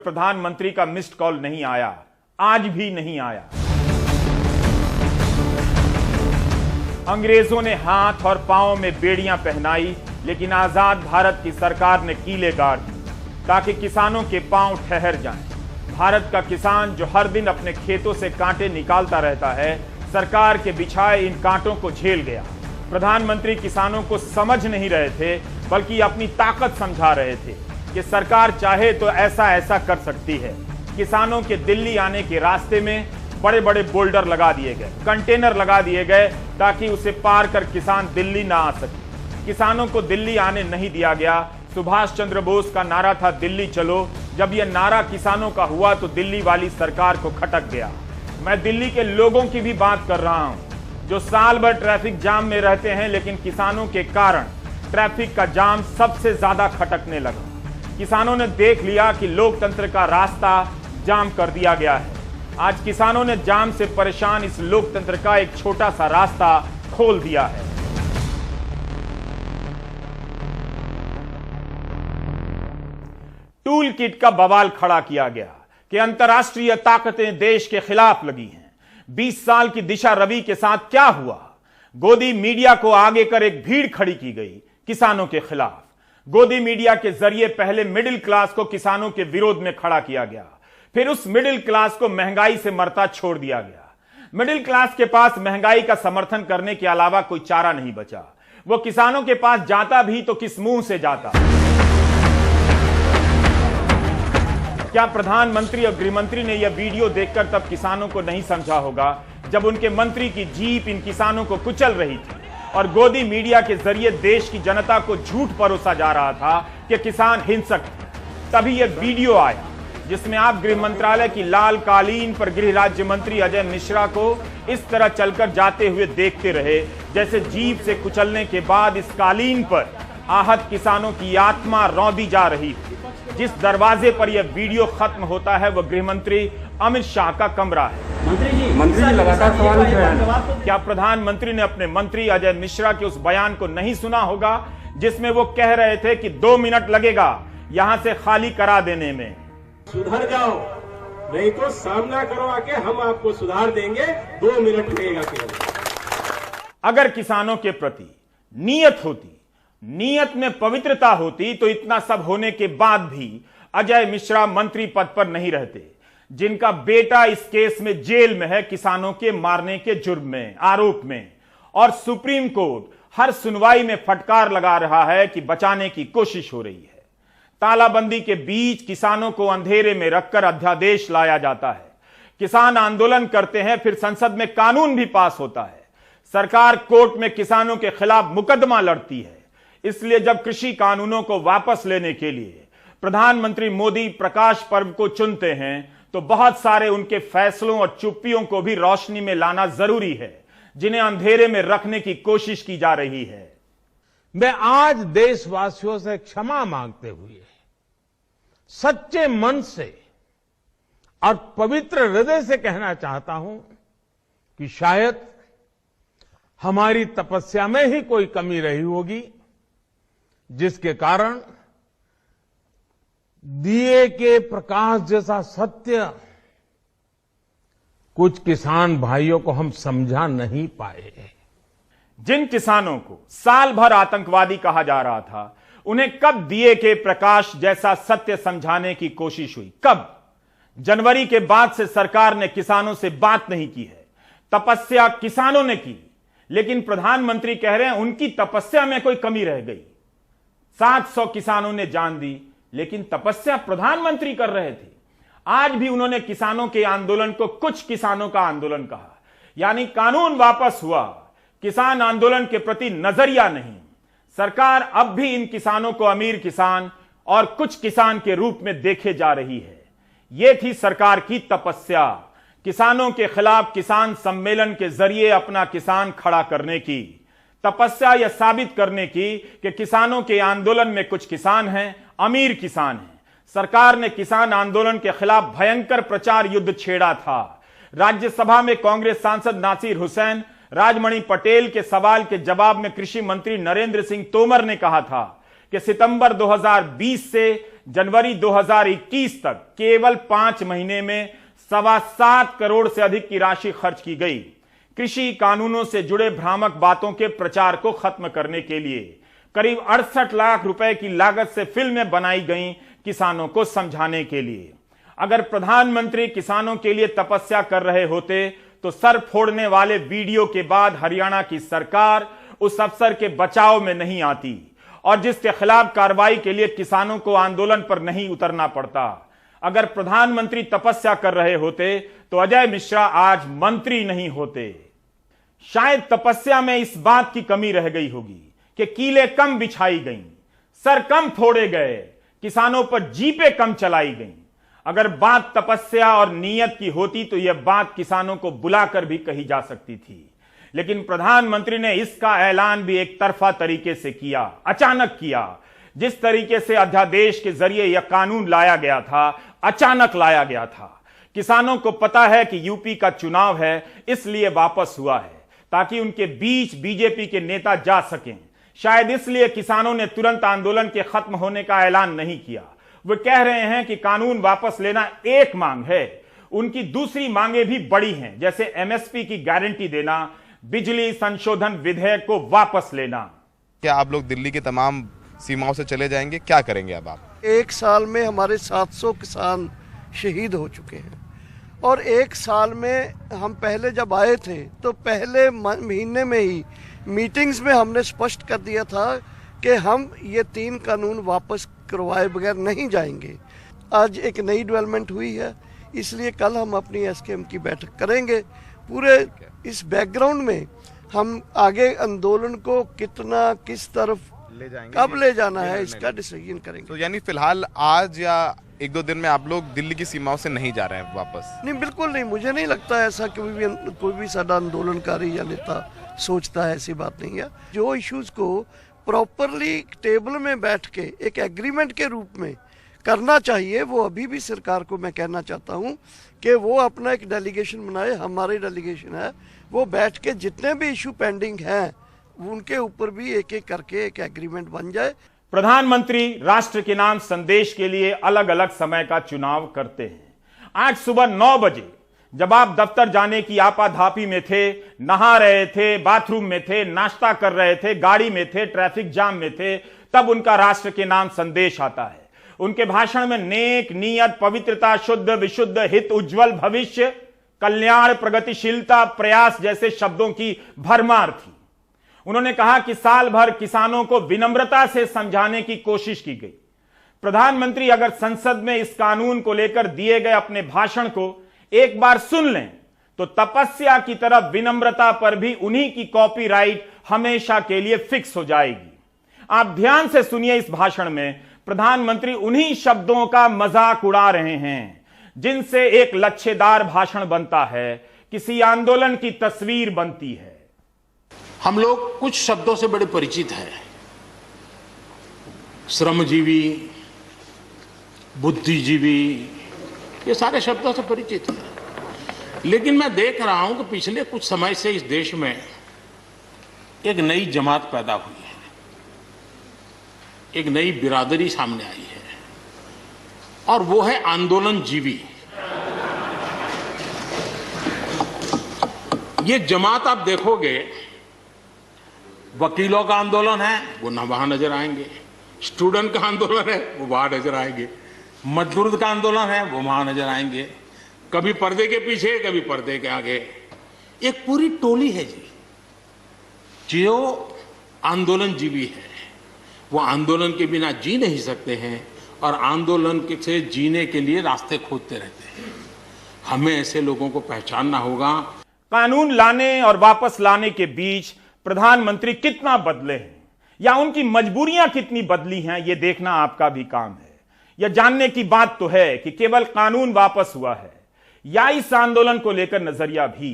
प्रधानमंत्री का missed call नहीं आया, आज भी नहीं आया। अंग्रेजों ने हाथ और पांव में बेड़ियां पहनाई, लेकिन आजाद भारत की सरकार ने कीले गाड़ दी ताकि किसानों के पांव ठहर जाएं। भारत का किसान जो हर दिन अपने खेतों से कांटे निकालता रहता है, सरकार के बिछाए इन कांटों को झेल गया। प्रधानमंत्री किसानों को समझ नहीं रहे थे, बल्कि अपनी ताकत समझा रहे थे कि सरकार चाहे तो ऐसा ऐसा कर सकती है। किसानों के दिल्ली आने के रास्ते में बड़े बड़े बोल्डर लगा दिए गए, कंटेनर लगा दिए गए ताकि उसे पार कर किसान दिल्ली ना आ सके। किसानों को दिल्ली आने नहीं दिया गया। सुभाष चंद्र बोस का नारा था दिल्ली चलो। जब यह नारा किसानों का हुआ तो दिल्ली वाली सरकार को खटक गया। मैं दिल्ली के लोगों की भी बात कर रहा हूं जो साल भर ट्रैफिक जाम में रहते हैं, लेकिन किसानों के कारण ट्रैफिक का जाम सबसे ज्यादा खटकने लगा। किसानों ने देख लिया कि लोकतंत्र का रास्ता जाम कर दिया गया है। आज किसानों ने जाम से परेशान इस लोकतंत्र का एक छोटा सा रास्ता खोल दिया है। टूल किट का बवाल खड़ा किया गया कि अंतर्राष्ट्रीय ताकतें देश के खिलाफ लगी हैं। 20 साल की दिशा रवि के साथ क्या हुआ? गोदी मीडिया को आगे कर एक भीड़ खड़ी की गई किसानों के खिलाफ। गोदी मीडिया के जरिए पहले मिडिल क्लास को किसानों के विरोध में खड़ा किया गया, फिर उस मिडिल क्लास को महंगाई से मरता छोड़ दिया गया। मिडिल क्लास के पास महंगाई का समर्थन करने के अलावा कोई चारा नहीं बचा। वो किसानों के पास जाता भी तो किस मुंह से जाता? क्या प्रधानमंत्री और गृहमंत्री ने यह वीडियो देखकर तब किसानों को नहीं समझा होगा जब उनके मंत्री की जीप इन किसानों को कुचल रही थी और गोदी मीडिया के जरिए देश की जनता को झूठ परोसा जा रहा था कि किसान हिंसक थे? तभी यह वीडियो आया जिसमें आप गृह मंत्रालय की लाल कालीन पर गृह राज्य मंत्री अजय मिश्रा को इस तरह चलकर जाते हुए देखते रहे जैसे जीप से कुचलने के बाद इस कालीन पर आहत किसानों की आत्मा रौंदी जा रही थी। जिस दरवाजे पर यह वीडियो खत्म होता है वह गृह मंत्री अमित शाह का कमरा है। मंत्री जी लगातार सवाल उठ रहे हैं। क्या प्रधानमंत्री ने अपने मंत्री अजय मिश्रा के उस बयान को नहीं सुना होगा जिसमें वो कह रहे थे कि 2 मिनट लगेगा यहां से खाली करा देने में? सुधर जाओ, नहीं तो सामना करो आके, हम आपको सुधार देंगे। 2 मिनट लगेगा केवल। अगर किसानों के प्रति नीयत होती, नीयत में पवित्रता होती, तो इतना सब होने के बाद भी अजय मिश्रा मंत्री पद पर नहीं रहते, जिनका बेटा इस केस में जेल में है किसानों के मारने के जुर्म में, आरोप में, और सुप्रीम कोर्ट हर सुनवाई में फटकार लगा रहा है कि बचाने की कोशिश हो रही है। तालाबंदी के बीच किसानों को अंधेरे में रखकर अध्यादेश लाया जाता है। किसान आंदोलन करते हैं, फिर संसद में कानून भी पास होता है। सरकार कोर्ट में किसानों के खिलाफ मुकदमा लड़ती है। इसलिए जब कृषि कानूनों को वापस लेने के लिए प्रधानमंत्री मोदी प्रकाश पर्व को चुनते हैं तो बहुत सारे उनके फैसलों और चुप्पियों को भी रोशनी में लाना जरूरी है, जिन्हें अंधेरे में रखने की कोशिश की जा रही है। मैं आज देशवासियों से क्षमा मांगते हुए सच्चे मन से और पवित्र हृदय से कहना चाहता हूं कि शायद हमारी तपस्या में ही कोई कमी रही होगी, जिसके कारण दिए के प्रकाश जैसा सत्य कुछ किसान भाइयों को हम समझा नहीं पाए। जिन किसानों को साल भर आतंकवादी कहा जा रहा था, उन्हें कब दिए के प्रकाश जैसा सत्य समझाने की कोशिश हुई? कब? जनवरी के बाद से सरकार ने किसानों से बात नहीं की है। तपस्या किसानों ने की, लेकिन प्रधानमंत्री कह रहे हैं उनकी तपस्या में कोई कमी रह गई। 700 किसानों ने जान दी, लेकिन तपस्या प्रधानमंत्री कर रहे थे। आज भी उन्होंने किसानों के आंदोलन को कुछ किसानों का आंदोलन कहा, यानी कानून वापस हुआ, किसान आंदोलन के प्रति नजरिया नहीं। सरकार अब भी इन किसानों को अमीर किसान और कुछ किसान के रूप में देखे जा रही है। यह थी सरकार की तपस्या, किसानों के खिलाफ किसान सम्मेलन के जरिए अपना किसान खड़ा करने की तपस्या, यह साबित करने की कि किसानों के आंदोलन में कुछ किसान हैं, अमीर किसान हैं। सरकार ने किसान आंदोलन के खिलाफ भयंकर प्रचार युद्ध छेड़ा था। राज्यसभा में कांग्रेस सांसद नासिर हुसैन, राजमणि पटेल के सवाल के जवाब में कृषि मंत्री नरेंद्र सिंह तोमर ने कहा था कि सितंबर 2020 से जनवरी 2021 तक केवल 5 महीने में 7.25 करोड़ से अधिक की राशि खर्च की गई कृषि कानूनों से जुड़े भ्रामक बातों के प्रचार को खत्म करने के लिए। करीब 68 लाख रुपए की लागत से फिल्में बनाई गईं किसानों को समझाने के लिए। अगर प्रधानमंत्री किसानों के लिए तपस्या कर रहे होते तो सर फोड़ने वाले वीडियो के बाद हरियाणा की सरकार उस अफसर के बचाव में नहीं आती और जिसके खिलाफ कार्रवाई के लिए किसानों को आंदोलन पर नहीं उतरना पड़ता। अगर प्रधानमंत्री तपस्या कर रहे होते तो अजय मिश्रा आज मंत्री नहीं होते। शायद तपस्या में इस बात की कमी रह गई होगी कि कीलें कम बिछाई गईं, सर कम फोड़े गए, किसानों पर जीपें कम चलाई गईं। अगर बात तपस्या और नीयत की होती तो यह बात किसानों को बुलाकर भी कही जा सकती थी, लेकिन प्रधानमंत्री ने इसका ऐलान भी एक तरफा तरीके से किया, अचानक किया। जिस तरीके से अध्यादेश के जरिए यह कानून लाया गया था, अचानक लाया गया था। किसानों को पता है कि यूपी का चुनाव है, इसलिए वापस हुआ है ताकि उनके बीच बीजेपी के नेता जा सकें। शायद इसलिए किसानों ने तुरंत आंदोलन के खत्म होने का ऐलान नहीं किया। वे कह रहे हैं कि कानून वापस लेना एक मांग है, उनकी दूसरी मांगे भी बड़ी हैं, जैसे एमएसपी की गारंटी देना, बिजली संशोधन विधेयक को वापस लेना। क्या आप लोग दिल्ली की तमाम सीमाओं से चले जाएंगे? क्या करेंगे अब आप? एक साल में हमारे 700 किसान शहीद हो चुके हैं और एक साल में हम पहले जब आए थे तो पहले महीने में ही मीटिंग्स में हमने स्पष्ट कर दिया था कि हम ये 3 कानून वापस करवाए बगैर नहीं जाएंगे। आज एक नई डेवलपमेंट हुई है, इसलिए कल हम अपनी एसकेएम की बैठक करेंगे। पूरे इस बैकग्राउंड में हम आगे आंदोलन को कितना किस तरफ ले जाएंगे, कब ले जाना है, इसका डिसीजन करेंगे। तो यानी फिलहाल आज या 1-2 दिन में आप लोग दिल्ली की सीमाओं से नहीं जा रहे हैं वापस? नहीं, बिल्कुल नहीं। मुझे नहीं लगता ऐसा कोई भी साडा आंदोलनकारी या नेता सोचता है, ऐसी बात नहीं है। जो इश्यूज को प्रॉपरली टेबल में बैठ के एक एग्रीमेंट के रूप में करना चाहिए, वो अभी भी सरकार को मैं कहना चाहता हूँ कि वो अपना एक डेलीगेशन बनाए, हमारी डेलीगेशन है, वो बैठ के जितने भी इशू पेंडिंग हैं उनके ऊपर भी एक एक करके एक एग्रीमेंट बन जाए। प्रधानमंत्री राष्ट्र के नाम संदेश के लिए अलग अलग समय का चुनाव करते हैं। आज सुबह 9 बजे जब आप दफ्तर जाने की आपाधापी में थे, नहा रहे थे, बाथरूम में थे, नाश्ता कर रहे थे, गाड़ी में थे, ट्रैफिक जाम में थे, तब उनका राष्ट्र के नाम संदेश आता है। उनके भाषण में नेक, नियत, पवित्रता, शुद्ध, विशुद्ध, हित, उज्जवल भविष्य, कल्याण, प्रगतिशीलता, प्रयास जैसे शब्दों की भरमार थी। उन्होंने कहा कि साल भर किसानों को विनम्रता से समझाने की कोशिश की गई। प्रधानमंत्री अगर संसद में इस कानून को लेकर दिए गए अपने भाषण को एक बार सुन लें तो तपस्या की तरह विनम्रता पर भी उन्हीं की कॉपीराइट हमेशा के लिए फिक्स हो जाएगी। आप ध्यान से सुनिए, इस भाषण में प्रधानमंत्री उन्हीं शब्दों का मजाक उड़ा रहे हैं जिनसे एक लच्छेदार भाषण बनता है, किसी आंदोलन की तस्वीर बनती है। हम लोग कुछ शब्दों से बड़े परिचित हैं, श्रमजीवी, बुद्धिजीवी, ये सारे शब्दों से परिचित हैं। लेकिन मैं देख रहा हूं कि पिछले कुछ समय से इस देश में एक नई जमात पैदा हुई है, एक नई बिरादरी सामने आई है, और वो है आंदोलनजीवी। ये जमात आप देखोगे, वकीलों का आंदोलन है वो न वहां नजर आएंगे, स्टूडेंट का आंदोलन है वो वहां नजर आएंगे, मजदूर का आंदोलन है वो वहां नजर आएंगे, कभी पर्दे के पीछे कभी पर्दे के आगे। एक पूरी टोली है जी जो आंदोलनजीवी है। वो आंदोलन के बिना जी नहीं सकते हैं और आंदोलन से जीने के लिए रास्ते खोजते रहते हैं। हमें ऐसे लोगों को पहचानना होगा। कानून लाने और वापस लाने के बीच प्रधानमंत्री कितना बदले हैं या उनकी मजबूरियां कितनी बदली हैं, यह देखना आपका भी काम है। यह जानने की बात तो है कि केवल कानून वापस हुआ है या इस आंदोलन को लेकर नजरिया भी।